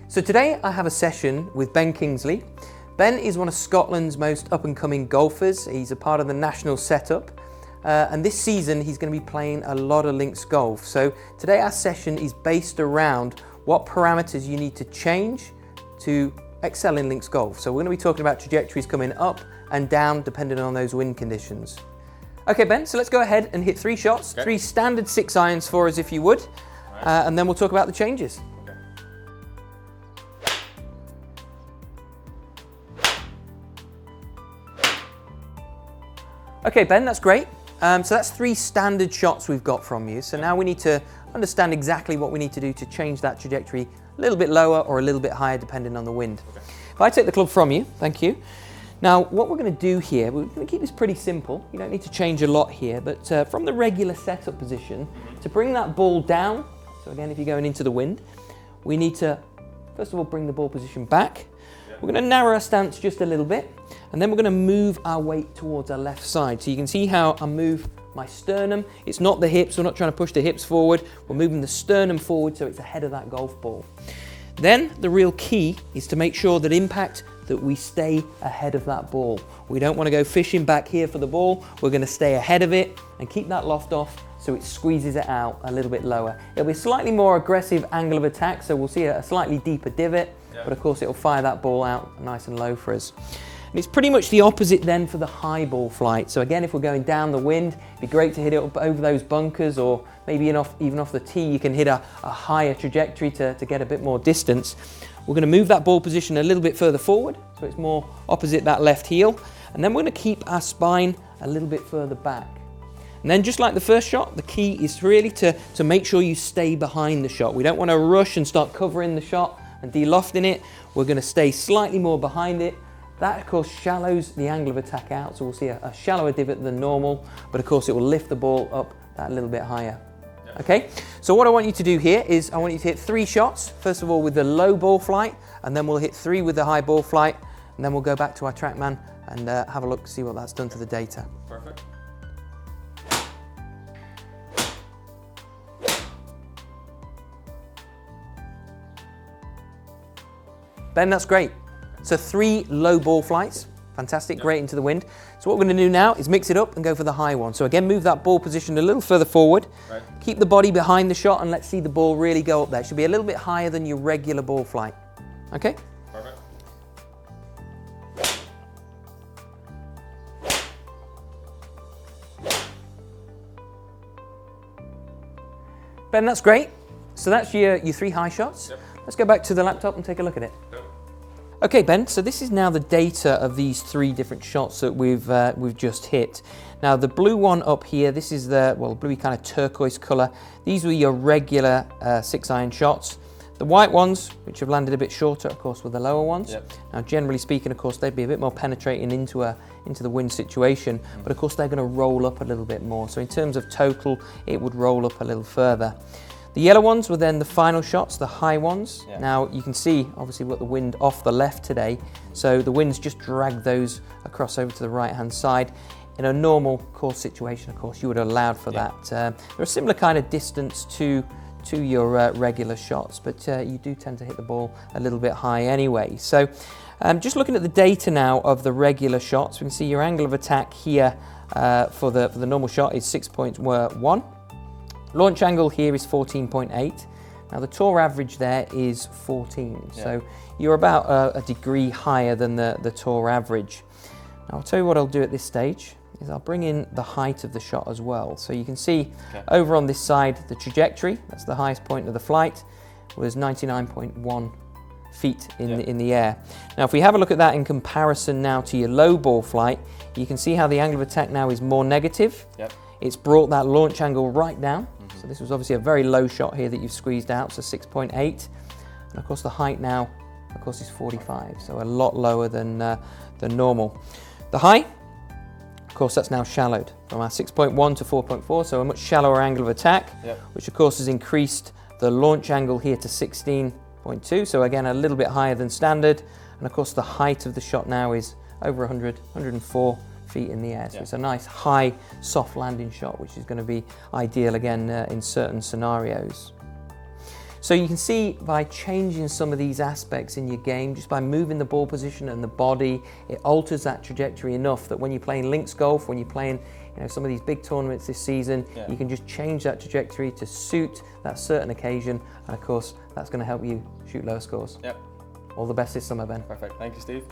So today I have a session with Ben Kingsley. Ben is one of Scotland's most up-and-coming golfers. He's a part of the national setup. And this season he's going to be playing a lot of links golf. So today our session is based around what parameters you need to change to excel in links golf. So we're going to be talking about trajectories coming up and down depending on those wind conditions. Okay, Ben, so let's go ahead and hit 3 shots, Okay. 3 standard 6 irons for us if you would, Right. and then we'll talk about the changes. Okay, Ben, that's great. So that's 3 standard shots we've got from you. So now we need to understand exactly what we need to do to change that trajectory a little bit lower or a little bit higher depending on the wind. Okay. If I take the club from you, thank you. Now what we're going to do here, we're going to keep this pretty simple. You don't need to change a lot here, but from the regular setup position, to bring that ball down, so again if you're going into the wind, we need to first of all bring the ball position back. We're going to narrow our stance just a little bit, and then we're going to move our weight towards our left side. So you can see how I move my sternum. It's not the hips, we're not trying to push the hips forward. We're moving the sternum forward so it's ahead of that golf ball. Then the real key is to make sure that impact, that we stay ahead of that ball. We don't want to go fishing back here for the ball. We're going to stay ahead of it and keep that loft off so it squeezes it out a little bit lower. It'll be a slightly more aggressive angle of attack, so we'll see a slightly deeper divot, but of course it'll fire that ball out nice and low for us. And it's pretty much the opposite then for the high ball flight. So again, if we're going down the wind, it'd be great to hit it up over those bunkers, or maybe even off the tee, you can hit a higher trajectory to get a bit more distance. We're going to move that ball position a little bit further forward, so it's more opposite that left heel. And then we're going to keep our spine a little bit further back. And then just like the first shot, the key is really to make sure you stay behind the shot. We don't want to rush and start covering the shot and de-lofting it. We're going to stay slightly more behind it. That of course shallows the angle of attack out, so we'll see a shallower divot than normal, but of course it will lift the ball up that little bit higher. Yep. Okay, so what I want you to do here is I want you to hit 3 shots, first of all with the low ball flight, and then we'll hit 3 with the high ball flight, and then we'll go back to our TrackMan and have a look, see what that's done to the data. Perfect. Ben, that's great. So 3 low ball flights, fantastic, great into the wind. So what we're going to do now is mix it up and go for the high one. So again, move that ball position a little further forward. Right. Keep the body behind the shot and let's see the ball really go up there. It should be a little bit higher than your regular ball flight. Okay? Perfect. Ben, that's great. So that's your 3 high shots. Yep. Let's go back to the laptop and take a look at it. Yep. Okay, Ben, so this is now the data of these 3 different shots that we've just hit. Now the blue one up here, this is the, well, bluey kind of turquoise colour. These were your regular 6 iron shots. The white ones, which have landed a bit shorter, of course, were the lower ones. Yep. Now generally speaking, of course, they'd be a bit more penetrating into the wind situation, but of course they're going to roll up a little bit more. So in terms of total, it would roll up a little further. The yellow ones were then the final shots, the high ones. Yeah. Now you can see, obviously, we've got the wind off the left today, so the wind's just dragged those across over to the right-hand side. In a normal course situation, of course, you would have allowed for that. They're a similar kind of distance to your regular shots, but you do tend to hit the ball a little bit high anyway. So just looking at the data now of the regular shots, we can see your angle of attack here for the normal shot is 6.1. Launch angle here is 14.8. Now the tour average there is 14, so you're about a degree higher than the tour average. Now I'll tell you what I'll do at this stage is I'll bring in the height of the shot as well. So you can see over on this side the trajectory, that's the highest point of the flight, was 99.1 feet in the air. Now if we have a look at that in comparison now to your low ball flight, you can see how the angle of attack now is more negative. Yep. It's brought that launch angle right down. So this was obviously a very low shot here that you've squeezed out, so 6.8. And of course the height now, of course, is 45, so a lot lower than normal. The high, of course, that's now shallowed from our 6.1 to 4.4, so a much shallower angle of attack, which of course has increased the launch angle here to 16.2, so again a little bit higher than standard. And of course the height of the shot now is over 104 feet in the air. So it's a nice high soft landing shot, which is going to be ideal again in certain scenarios. So you can see by changing some of these aspects in your game, just by moving the ball position and the body, it alters that trajectory enough that when you're playing links golf, when you're playing some of these big tournaments this season, you can just change that trajectory to suit that certain occasion, and of course that's going to help you shoot lower scores. Yep. All the best this summer, Ben. Perfect. Thank you, Steve.